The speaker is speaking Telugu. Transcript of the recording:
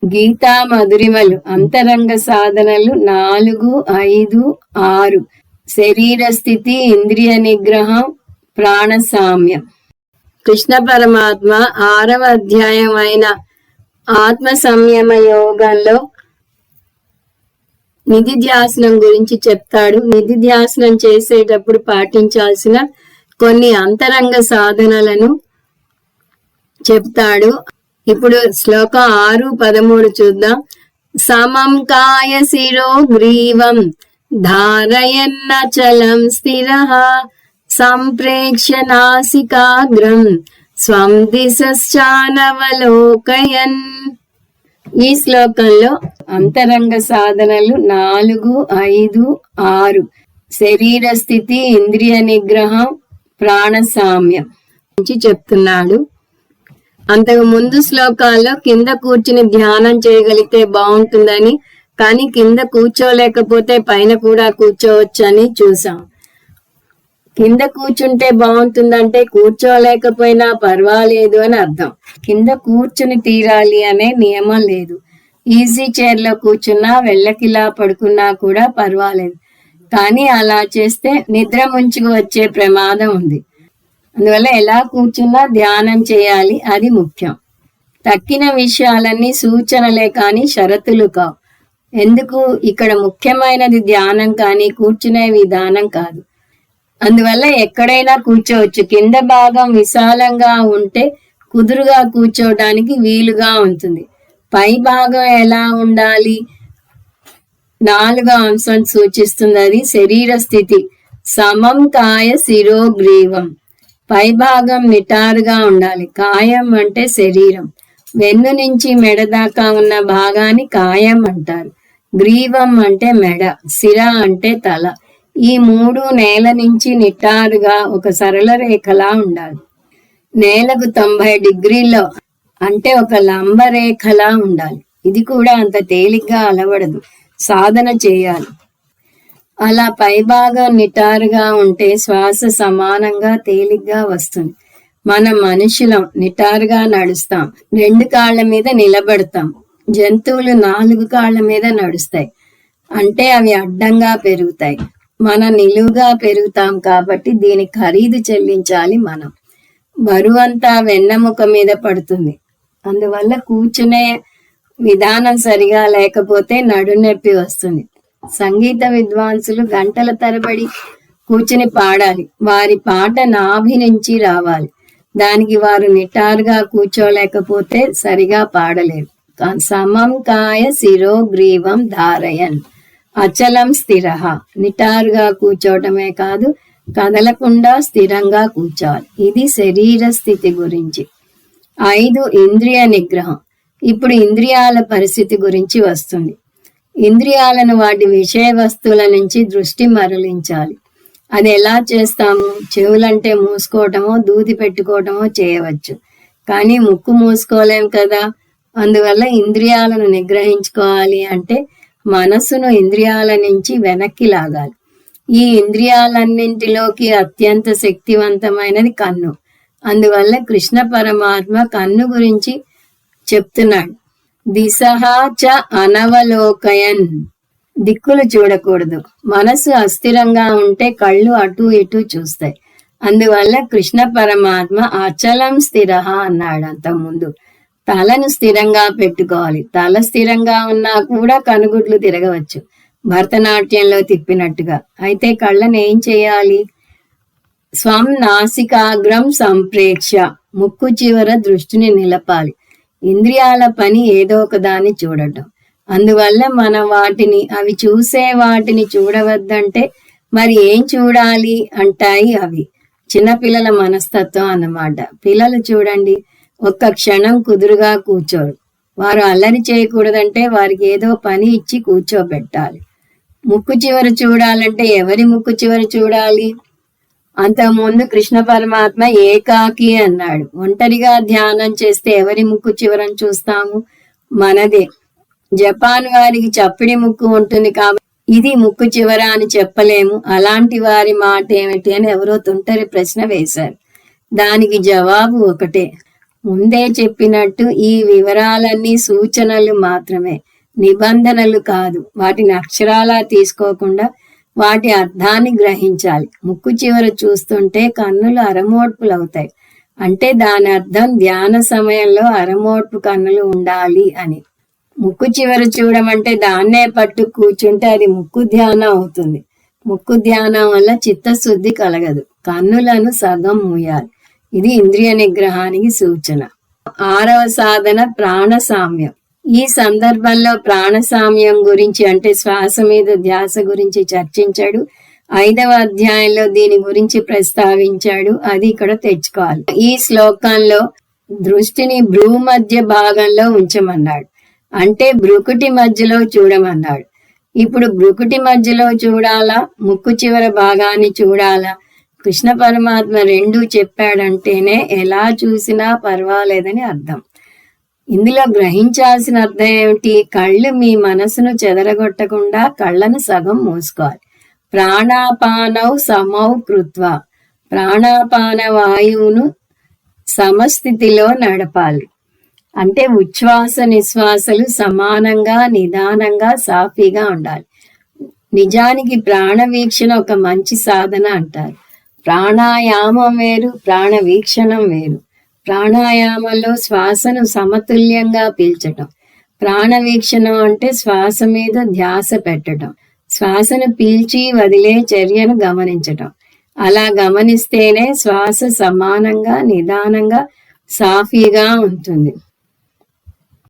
గీతా మధురిమలు అంతరంగ సాధనలు 4, 5, 6. శరీర స్థితి, ఇంద్రియ నిగ్రహం, ప్రాణ సామ్యం. కృష్ణ పరమాత్మ 6వ అధ్యాయం అయిన ఆత్మ సంయమ యోగంలో నిధిధ్యాసనం గురించి చెప్తాడు. నిధిధ్యాసనం చేసేటప్పుడు పాటించాల్సిన కొన్ని అంతరంగ సాధనలను చెప్తాడు. ఇప్పుడు శ్లోకం 6, 13 చూద్దాం. సమం కాయ శిరో గ్రీవం ధారయన్నచలం స్థిరః సంప్రేక్ష్య నాసికాగ్రం స్వం దిశశ్చానవలోకయన్. ఈ శ్లోకంలో అంతరంగ సాధనలు 4, 5, 6. శరీర స్థితి, ఇంద్రియ నిగ్రహం, ప్రాణ సామ్యం నుంచి చెప్తున్నాడు. అంతకు ముందు శ్లోకాల్లో కింద కూర్చుని ధ్యానం చేయగలిగితే బాగుంటుందని, కానీ కింద కూర్చోలేకపోతే పైన కూడా కూర్చోవచ్చని చూసాం. కింద కూర్చుంటే బాగుంటుందంటే కూర్చోలేకపోయినా పర్వాలేదు అని అర్థం. కింద కూర్చుని తీరాలి అనే నియమం లేదు. ఈజీ చైర్లో కూర్చున్నా, వెళ్ళకిలా పడుకున్నా కూడా పర్వాలేదు. కానీ అలా చేస్తే నిద్ర ముంచుకు వచ్చే ప్రమాదం ఉంది. అందువల్ల ఎలా కూర్చున్నా ధ్యానం చేయాలి, అది ముఖ్యం. తక్కిన విషయాలన్నీ సూచనలే కానీ షరతులు కావు. ఎందుకు? ఇక్కడ ముఖ్యమైనది ధ్యానం కానీ కూర్చునే విధానం కాదు. అందువల్ల ఎక్కడైనా కూర్చోవచ్చు. కింద భాగం విశాలంగా ఉంటే కుదురుగా కూర్చోవడానికి వీలుగా ఉంటుంది. పై భాగం ఎలా ఉండాలి? 4వ అంశం సూచిస్తుంది. అది శరీర స్థితి. సమం కాయ శిరో గ్రీవం. పై భాగం నిటారుగా ఉండాలి. కాయం అంటే శరీరం. వెన్ను నుంచి మెడ దాకా ఉన్న భాగాన్ని కాయం అంటారు. గ్రీవం అంటే మెడ, శిర అంటే తల. ఈ 3 నేల నుంచి నిటారుగా ఒక సరళ రేఖలా ఉండాలి. నేలకు 90 డిగ్రీల్లో అంటే ఒక లంబ రేఖలా ఉండాలి. ఇది కూడా అంత తేలిగ్గా అలవడదు, సాధన చేయాలి. అలా పైభాగం నిటారుగా ఉంటే శ్వాస సమానంగా తేలిగ్గా వస్తుంది. మనం మనుషులం నిటారుగా నడుస్తాం, 2 కాళ్ళ మీద నిలబడతాం. జంతువులు 4 కాళ్ళ మీద నడుస్తాయి, అంటే అవి అడ్డంగా పెరుగుతాయి. మనం నిలువుగా పెరుగుతాం కాబట్టి దీని ఖరీదు చెల్లించాలి. మనం బరువంతా వెన్నెముక మీద పడుతుంది. అందువల్ల కూర్చునే విధానం సరిగా లేకపోతే నడునొప్పి వస్తుంది. సంగీత విద్వాంసులు గంటల తరబడి కూర్చుని పాడాలి. వారి పాట నాభి నుంచి రావాలి. దానికి వారు నిటారుగా కూర్చోలేకపోతే సరిగా పాడలేరు. సమం కాయ శిరో గ్రీవం ధారయన్ అచలం స్థిరః. నిటారుగా కూర్చోవటమే కాదు, కదలకుండా స్థిరంగా కూర్చోవాలి. ఇది శరీర స్థితి గురించి. 5 ఇంద్రియ నిగ్రహం. ఇప్పుడు ఇంద్రియాల పరిస్థితి గురించి వస్తుంది. ఇంద్రియాలను వాటి విషయ వస్తువుల నుంచి దృష్టి మరలించాలి. అది ఎలా చేస్తాము? చెవులంటే మూసుకోవటమో దూది పెట్టుకోవటమో చేయవచ్చు, కానీ ముక్కు మూసుకోలేం కదా. అందువల్ల ఇంద్రియాలను నిగ్రహించుకోవాలి అంటే మనసును ఇంద్రియాల నుంచి వెనక్కి లాగాలి. ఈ ఇంద్రియాలన్నింటిలోకి అత్యంత శక్తివంతమైనది కన్ను. అందువల్ల కృష్ణ పరమాత్మ కన్ను గురించి చెప్తున్నాడు. దిశః చ అనవలోకయన్. దిక్కులు చూడకూడదు. మనసు అస్థిరంగా ఉంటే కళ్ళు అటు ఇటు చూస్తాయి. అందువల్ల కృష్ణ పరమాత్మ అచలం స్థిరః అన్నాడు. అంతకుముందు తలను స్థిరంగా పెట్టుకోవాలి. తల స్థిరంగా ఉన్నా కూడా కనుగుడ్లు తిరగవచ్చు, భరతనాట్యంలో తిప్పినట్టుగా. అయితే కళ్ళను ఏం చేయాలి? స్వం నాసికాగ్రం సంప్రేక్ష. ముక్కు చివర దృష్టిని నిలపాలి. ఇంద్రియాల పని ఏదో ఒక దాన్ని చూడటం. అందువల్ల మనం అవి చూసే వాటిని చూడవద్దంటే మరి ఏం చూడాలి అంటాయి అవి. చిన్నపిల్లల మనస్తత్వం అన్నమాట. పిల్లలు చూడండి, ఒక్క క్షణం కుదురుగా కూర్చోరు. వారు అల్లరి చేయకూడదంటే వారికి ఏదో పని ఇచ్చి కూర్చోబెట్టాలి. ముక్కు చివర చూడాలంటే ఎవరి ముక్కు చివర చూడాలి? అంతకుముందు కృష్ణ పరమాత్మ ఏకాకి అన్నాడు. ఒంటరిగా ధ్యానం చేస్తే ఎవరి ముక్కు చివరని చూస్తాము? మనదే. జపాన్ వారికి చప్పిడి ముక్కు ఉంటుంది కాబట్టి ఇది ముక్కు చివర అని చెప్పలేము. అలాంటి వారి మాట ఏమిటి అని ఎవరో తుంటరి ప్రశ్న వేశారు. దానికి జవాబు ఒకటే, ముందే చెప్పినట్టు ఈ వివరాలన్నీ సూచనలు మాత్రమే, నిబంధనలు కాదు. వాటిని అక్షరాలా తీసుకోకుండా వాటి అర్థాన్ని గ్రహించాలి. ముక్కు చివర చూస్తుంటే కన్నులు అరమోడ్పులు అవుతాయి. అంటే దాని అర్థం ధ్యాన సమయంలో అరమోడ్పు కన్నులు ఉండాలి అని. ముక్కు చివర చూడమంటే దాన్నే పట్టు కూర్చుంటే అది ముక్కు ధ్యానం అవుతుంది. ముక్కు ధ్యానం వల్ల చిత్తశుద్ధి కలగదు. కన్నులను సగం మూయాలి. ఇది ఇంద్రియ నిగ్రహానికి సూచన. 6వ సాధన ప్రాణసామ్యం. ఈ సందర్భంలో ప్రాణసామ్యం గురించి అంటే శ్వాస మీద ధ్యాస గురించి చర్చించాడు. 5వ అధ్యాయంలో దీని గురించి ప్రస్తావించాడు. అది ఇక్కడ తెచ్చుకోవాలి. ఈ శ్లోకంలో దృష్టిని భ్రూ మధ్య భాగంలో ఉంచమన్నాడు. అంటే భ్రుకుటి మధ్యలో చూడమన్నాడు. ఇప్పుడు భ్రుకుటి మధ్యలో చూడాలా, ముక్కు చివర భాగాన్ని చూడాలా? కృష్ణ పరమాత్మ రెండూ చెప్పాడంటేనే ఎలా చూసినా పర్వాలేదని అర్థం. ఇందులో గ్రహించాల్సిన అర్థం ఏమిటి? కళ్ళు మీ మనసును చెదరగొట్టకుండా కళ్ళను సగం మూసుకోవాలి. ప్రాణాపానౌ సమౌ కృత్వా, ప్రాణాపాన వాయువును సమస్థితిలో నడపాలి. అంటే ఉచ్ఛ్వాస నిశ్వాసలు సమానంగా నిదానంగా సాఫీగా ఉండాలి. నిజానికి ప్రాణ వీక్షణ ఒక మంచి సాధన అంటారు. ప్రాణాయామం వేరు, ప్రాణ వీక్షణం వేరు. ప్రాణాయామంలో శ్వాసను సమతుల్యంగా పీల్చటం. ప్రాణ వీక్షణం అంటే శ్వాస మీద ధ్యాస పెట్టడం, శ్వాసను పీల్చి వదిలే చర్యను గమనించటం. అలా గమనిస్తేనే శ్వాస సమానంగా నిదానంగా సాఫీగా ఉంటుంది.